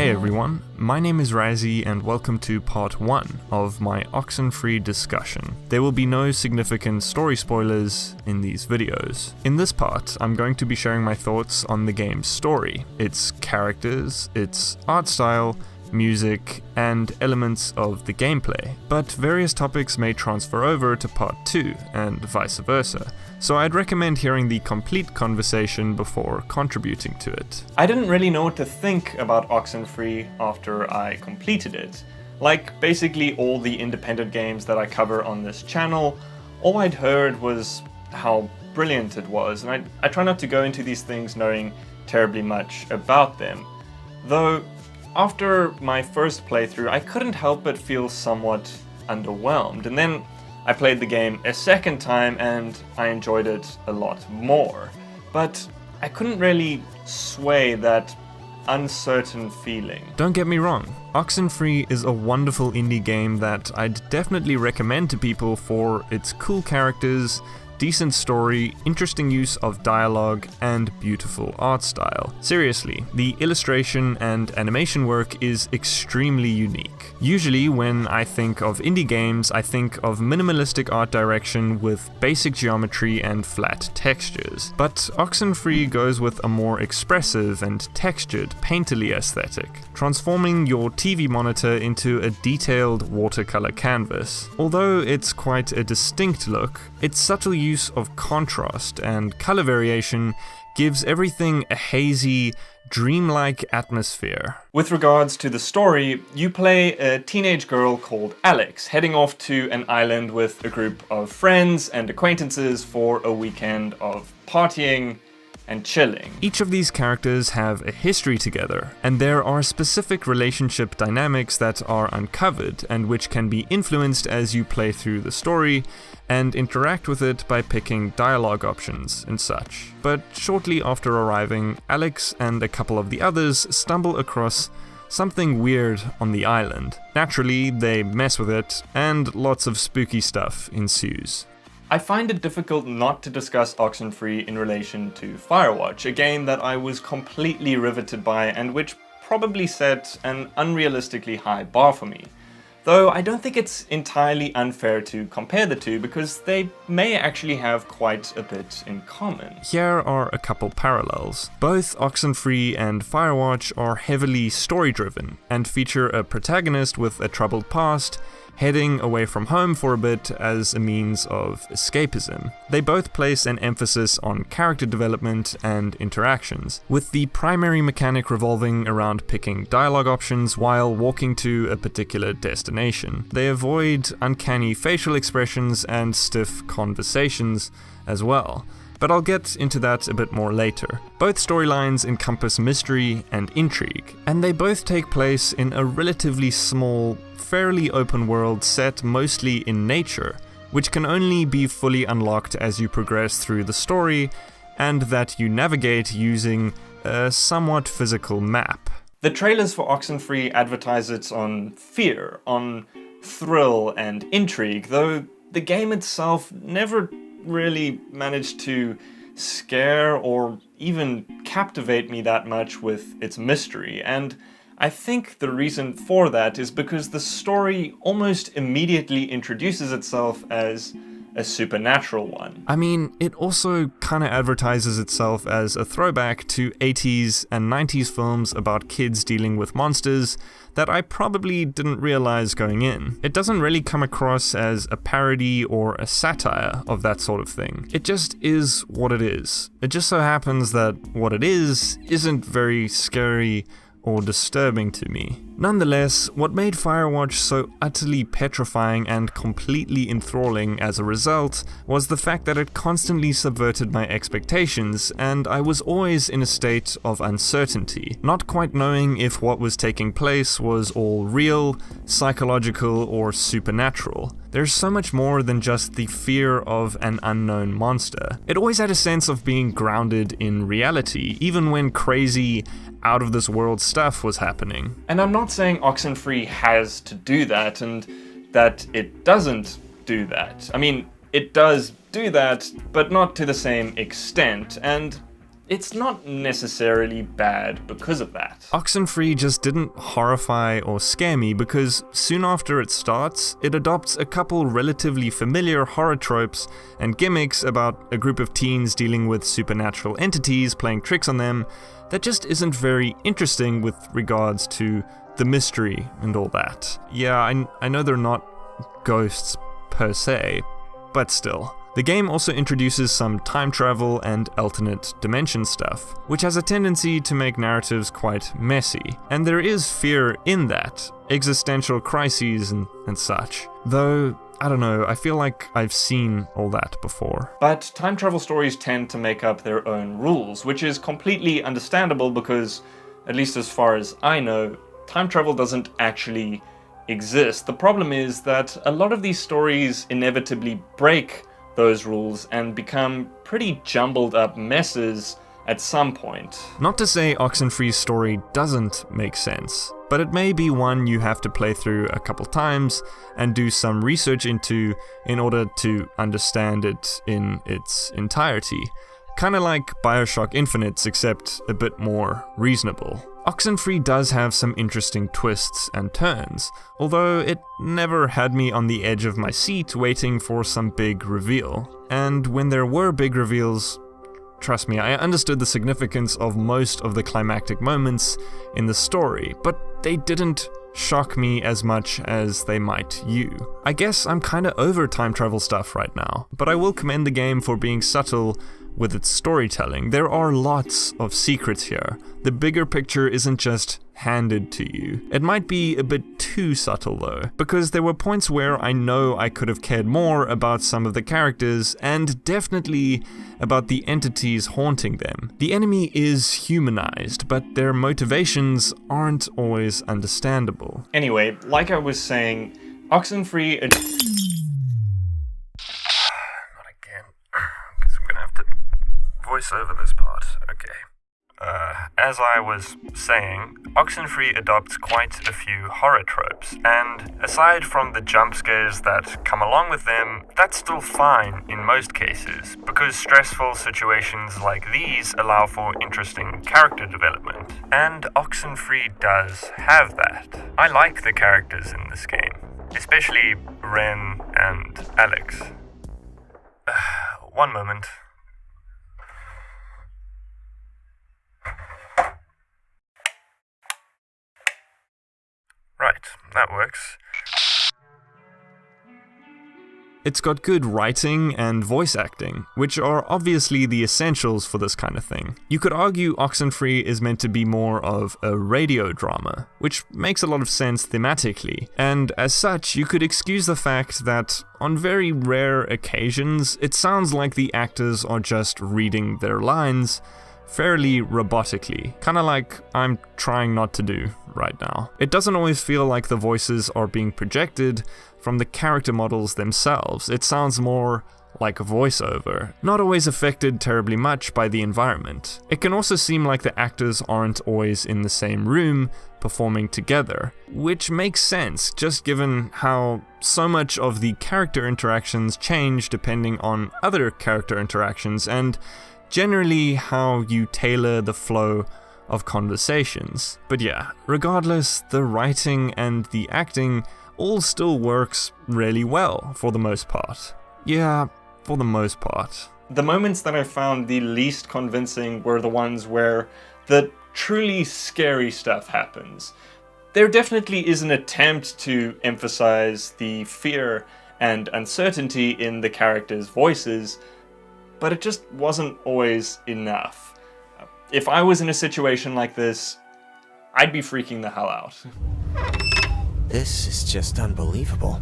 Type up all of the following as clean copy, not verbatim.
Hey everyone, my name is Razzy and welcome to part 1 of my Oxenfree discussion. There will be no significant story spoilers in these videos. In this part, I'm going to be sharing my thoughts on the game's story, its characters, its art style, music, and elements of the gameplay, but various topics may transfer over to part 2 and vice versa, so I'd recommend hearing the complete conversation before contributing to it. I didn't really know what to think about Oxenfree after I completed it. Like basically all the independent games that I cover on this channel, all I'd heard was how brilliant it was, and I try not to go into these things knowing terribly much about them. Though after my first playthrough, I couldn't help but feel somewhat underwhelmed, and then I played the game a second time and I enjoyed it a lot more. But I couldn't really sway that uncertain feeling. Don't get me wrong, Oxenfree is a wonderful indie game that I'd definitely recommend to people for its cool characters, decent story, interesting use of dialogue, and beautiful art style. Seriously, the illustration and animation work is extremely unique. Usually when I think of indie games, I think of minimalistic art direction with basic geometry and flat textures. But Oxenfree goes with a more expressive and textured, painterly aesthetic, transforming your TV monitor into a detailed watercolor canvas. Although it's quite a distinct look, its subtle use of contrast and color variation gives everything a hazy, dreamlike atmosphere. With regards to the story, you play a teenage girl called Alex, heading off to an island with a group of friends and acquaintances for a weekend of partying and chilling. Each of these characters have a history together, and there are specific relationship dynamics that are uncovered and which can be influenced as you play through the story and interact with it by picking dialogue options and such. But shortly after arriving, Alex and a couple of the others stumble across something weird on the island. Naturally, they mess with it, and lots of spooky stuff ensues. I find it difficult not to discuss Oxenfree in relation to Firewatch, a game that I was completely riveted by and which probably set an unrealistically high bar for me. Though I don't think it's entirely unfair to compare the two because they may actually have quite a bit in common. Here are a couple parallels. Both Oxenfree and Firewatch are heavily story-driven and feature a protagonist with a troubled past heading away from home for a bit as a means of escapism. They both place an emphasis on character development and interactions, with the primary mechanic revolving around picking dialogue options while walking to a particular destination. They avoid uncanny facial expressions and stiff conversations as well, but I'll get into that a bit more later. Both storylines encompass mystery and intrigue, and they both take place in a relatively small, fairly open world set mostly in nature, which can only be fully unlocked as you progress through the story, and that you navigate using a somewhat physical map. The trailers for Oxenfree advertise it on fear, on thrill and intrigue, though the game itself never really managed to scare or even captivate me that much with its mystery, and I think the reason for that is because the story almost immediately introduces itself as a supernatural one. I mean, it also kinda advertises itself as a throwback to 80s and 90s films about kids dealing with monsters that I probably didn't realize going in. It doesn't really come across as a parody or a satire of that sort of thing. It just is what it is. It just so happens that what it is isn't very scary or disturbing to me. Nonetheless, what made Firewatch so utterly petrifying and completely enthralling as a result was the fact that it constantly subverted my expectations, and I was always in a state of uncertainty, not quite knowing if what was taking place was all real, psychological, or supernatural. There's so much more than just the fear of an unknown monster. It always had a sense of being grounded in reality, even when crazy, out-of-this-world stuff was happening. And I'm not saying Oxenfree has to do that, and that it doesn't do that. I mean, it does do that, but not to the same extent, and it's not necessarily bad because of that. Oxenfree just didn't horrify or scare me because soon after it starts, it adopts a couple relatively familiar horror tropes and gimmicks about a group of teens dealing with supernatural entities playing tricks on them that just isn't very interesting with regards to the mystery and all that. Yeah, I know they're not ghosts per se, but still. The game also introduces some time travel and alternate dimension stuff, which has a tendency to make narratives quite messy, and there is fear in that, existential crises and such. Though, I don't know, I feel like I've seen all that before. But time travel stories tend to make up their own rules, which is completely understandable because, at least as far as I know, time travel doesn't actually exist. The problem is that a lot of these stories inevitably break those rules and become pretty jumbled up messes at some point. Not to say Oxenfree's story doesn't make sense, but it may be one you have to play through a couple times and do some research into in order to understand it in its entirety. Kinda like Bioshock Infinite's, except a bit more reasonable. Oxenfree does have some interesting twists and turns, although it never had me on the edge of my seat waiting for some big reveal. And when there were big reveals, trust me, I understood the significance of most of the climactic moments in the story, but they didn't shock me as much as they might you. I guess I'm kinda over time travel stuff right now, but I will commend the game for being subtle with its storytelling. There are lots of secrets here. The bigger picture isn't just handed to you. It might be a bit too subtle though, because there were points where I know I could have cared more about some of the characters, and definitely about the entities haunting them. The enemy is humanized, but their motivations aren't always understandable. Anyway, like I was saying, Oxenfree... Not again. Guess I'm gonna have to voice over this part. Okay. As I was saying, Oxenfree adopts quite a few horror tropes, and aside from the jump scares that come along with them, that's still fine in most cases, because stressful situations like these allow for interesting character development, and Oxenfree does have that. I like the characters in this game, especially Ren and Alex. One moment. Right, that works. It's got good writing and voice acting, which are obviously the essentials for this kind of thing. You could argue Oxenfree is meant to be more of a radio drama, which makes a lot of sense thematically, and as such, you could excuse the fact that, on very rare occasions, it sounds like the actors are just reading their lines fairly robotically, kinda like I'm trying not to do right now. It doesn't always feel like the voices are being projected from the character models themselves. It sounds more like a voiceover, not always affected terribly much by the environment. It can also seem like the actors aren't always in the same room performing together, which makes sense just given how so much of the character interactions change depending on other character interactions, and generally how you tailor the flow of conversations. But yeah, regardless, the writing and the acting all still works really well for the most part. Yeah, for the most part. The moments that I found the least convincing were the ones where the truly scary stuff happens. There definitely is an attempt to emphasize the fear and uncertainty in the characters' voices, but it just wasn't always enough. If I was in a situation like this, I'd be freaking the hell out. This is just unbelievable.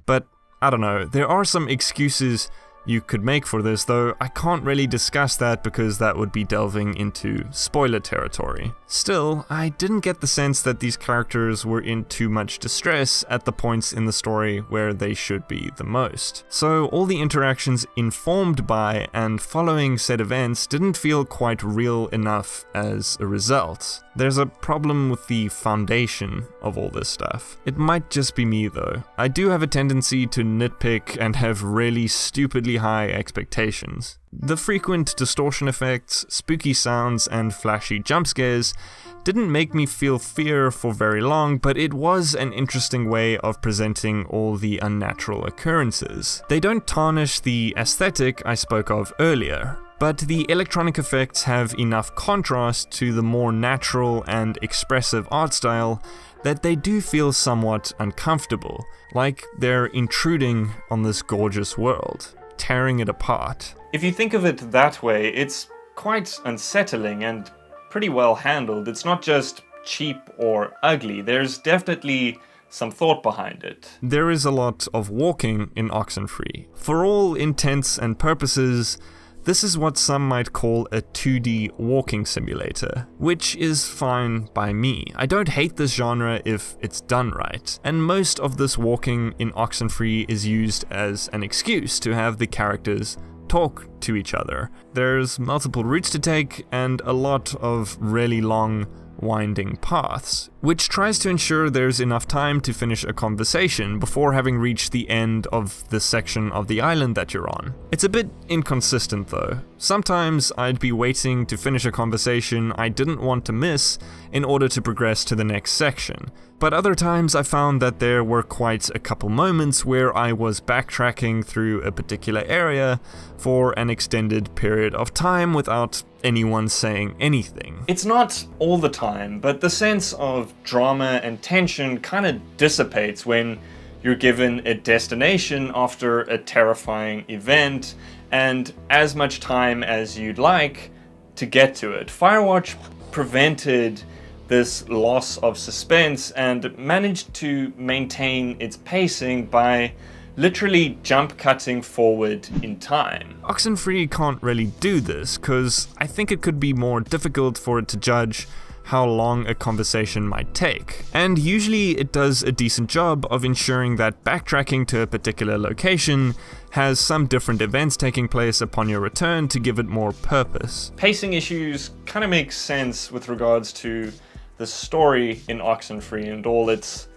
But, I don't know, there are some excuses you could make for this, though I can't really discuss that because that would be delving into spoiler territory. Still, I didn't get the sense that these characters were in too much distress at the points in the story where they should be the most. So all the interactions informed by and following said events didn't feel quite real enough as a result. There's a problem with the foundation of all this stuff. It might just be me though. I do have a tendency to nitpick and have really stupidly really high expectations. The frequent distortion effects, spooky sounds, and flashy jump scares didn't make me feel fear for very long, but it was an interesting way of presenting all the unnatural occurrences. They don't tarnish the aesthetic I spoke of earlier, but the electronic effects have enough contrast to the more natural and expressive art style that they do feel somewhat uncomfortable, like they're intruding on this gorgeous world, tearing it apart. If you think of it that way, it's quite unsettling and pretty well handled. It's not just cheap or ugly, there's definitely some thought behind it. There is a lot of walking in Oxenfree. For all intents and purposes, this is what some might call a 2D walking simulator, which is fine by me. I don't hate this genre if it's done right, and most of this walking in Oxenfree is used as an excuse to have the characters talk to each other. There's multiple routes to take and a lot of really long, winding paths, which tries to ensure there's enough time to finish a conversation before having reached the end of the section of the island that you're on. It's a bit inconsistent though. Sometimes I'd be waiting to finish a conversation I didn't want to miss in order to progress to the next section, but other times I found that there were quite a couple moments where I was backtracking through a particular area for an extended period of time without anyone saying anything. It's not all the time, but the sense of drama and tension kind of dissipates when you're given a destination after a terrifying event and as much time as you'd like to get to it. Firewatch prevented this loss of suspense and managed to maintain its pacing by literally jump cutting forward in time. Oxenfree can't really do this, cause I think it could be more difficult for it to judge how long a conversation might take. And usually it does a decent job of ensuring that backtracking to a particular location has some different events taking place upon your return to give it more purpose. Pacing issues kind of make sense with regards to the story in Oxenfree and all its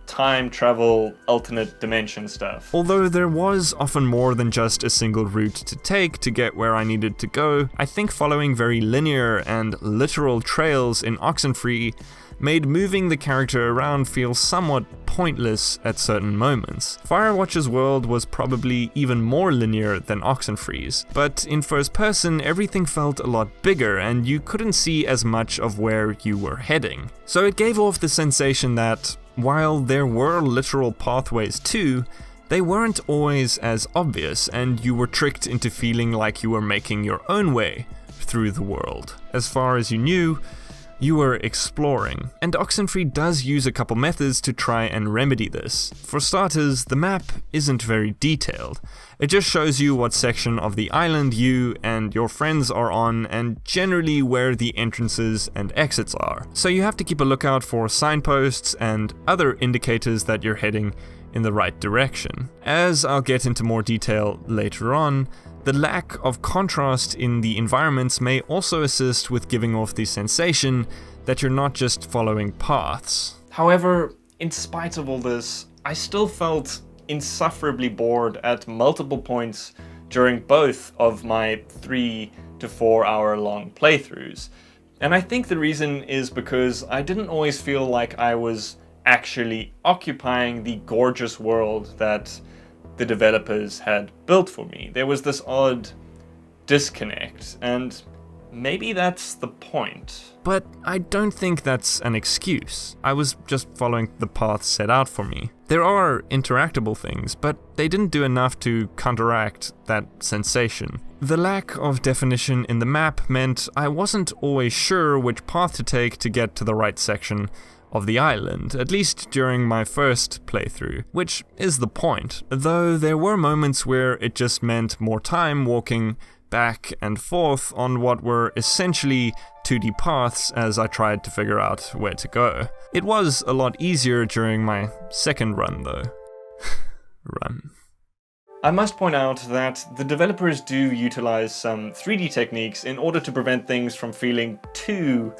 time travel, alternate dimension stuff. Although there was often more than just a single route to take to get where I needed to go, I think following very linear and literal trails in Oxenfree made moving the character around feel somewhat pointless at certain moments. Firewatch's world was probably even more linear than Oxenfree's, but in first person everything felt a lot bigger and you couldn't see as much of where you were heading. So it gave off the sensation that, while there were literal pathways too, they weren't always as obvious and you were tricked into feeling like you were making your own way through the world. As far as you knew, you were exploring, and Oxenfree does use a couple methods to try and remedy this. For starters, the map isn't very detailed. It just shows you what section of the island you and your friends are on and generally where the entrances and exits are. So you have to keep a lookout for signposts and other indicators that you're heading in the right direction. As I'll get into more detail later on, the lack of contrast in the environments may also assist with giving off the sensation that you're not just following paths. However, in spite of all this, I still felt insufferably bored at multiple points during both of my 3 to 4 hour long playthroughs. And I think the reason is because I didn't always feel like I was actually occupying the gorgeous world that the developers had built for me. There was this odd disconnect, and maybe that's the point. But I don't think that's an excuse. I was just following the path set out for me. There are interactable things, but they didn't do enough to counteract that sensation. The lack of definition in the map meant I wasn't always sure which path to take to get to the right section of the island, at least during my first playthrough, which is the point, though there were moments where it just meant more time walking back and forth on what were essentially 2D paths as I tried to figure out where to go. It was a lot easier during my second run though. I must point out that the developers do utilize some 3D techniques in order to prevent things from feeling too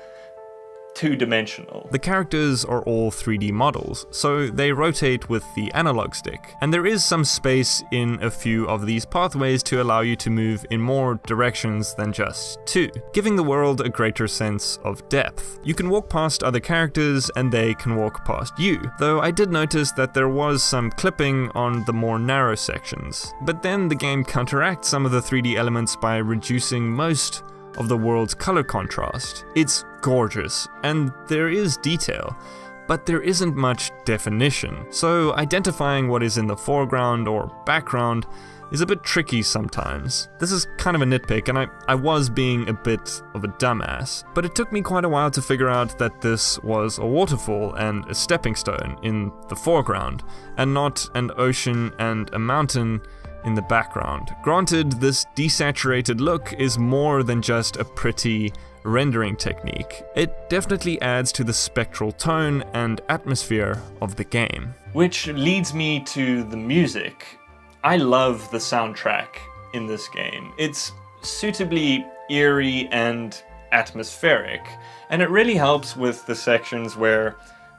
two-dimensional. The characters are all 3D models, so they rotate with the analog stick, and there is some space in a few of these pathways to allow you to move in more directions than just two, giving the world a greater sense of depth. You can walk past other characters and they can walk past you, though I did notice that there was some clipping on the more narrow sections. But then the game counteracts some of the 3D elements by reducing most of the world's color contrast. It's gorgeous, and there is detail, but there isn't much definition, so identifying what is in the foreground or background is a bit tricky sometimes. This is kind of a nitpick, and I was being a bit of a dumbass, but it took me quite a while to figure out that this was a waterfall and a stepping stone in the foreground, and not an ocean and a mountain in the background. Granted, this desaturated look is more than just a pretty rendering technique. It definitely adds to the spectral tone and atmosphere of the game. Which leads me to the music. I love the soundtrack in this game. It's suitably eerie and atmospheric, and it really helps with the sections where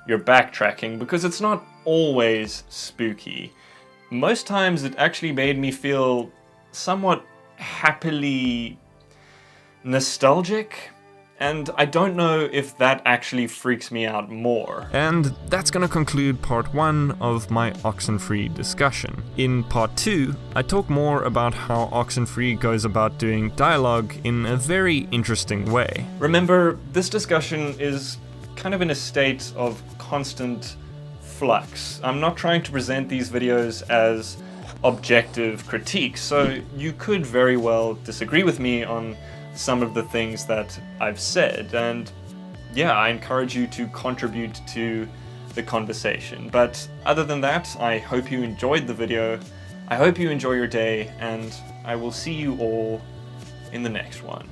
you're backtracking because it's not always spooky. Most times it actually made me feel somewhat happily nostalgic, and I don't know if that actually freaks me out more. And that's gonna conclude part 1 of my Oxenfree discussion. In part 2, I talk more about how Oxenfree goes about doing dialogue in a very interesting way. Remember, this discussion is kind of in a state of constant flux. I'm not trying to present these videos as objective critiques, so you could very well disagree with me on some of the things that I've said, and yeah, I encourage you to contribute to the conversation. But other than that, I hope you enjoyed the video, I hope you enjoy your day, and I will see you all in the next one.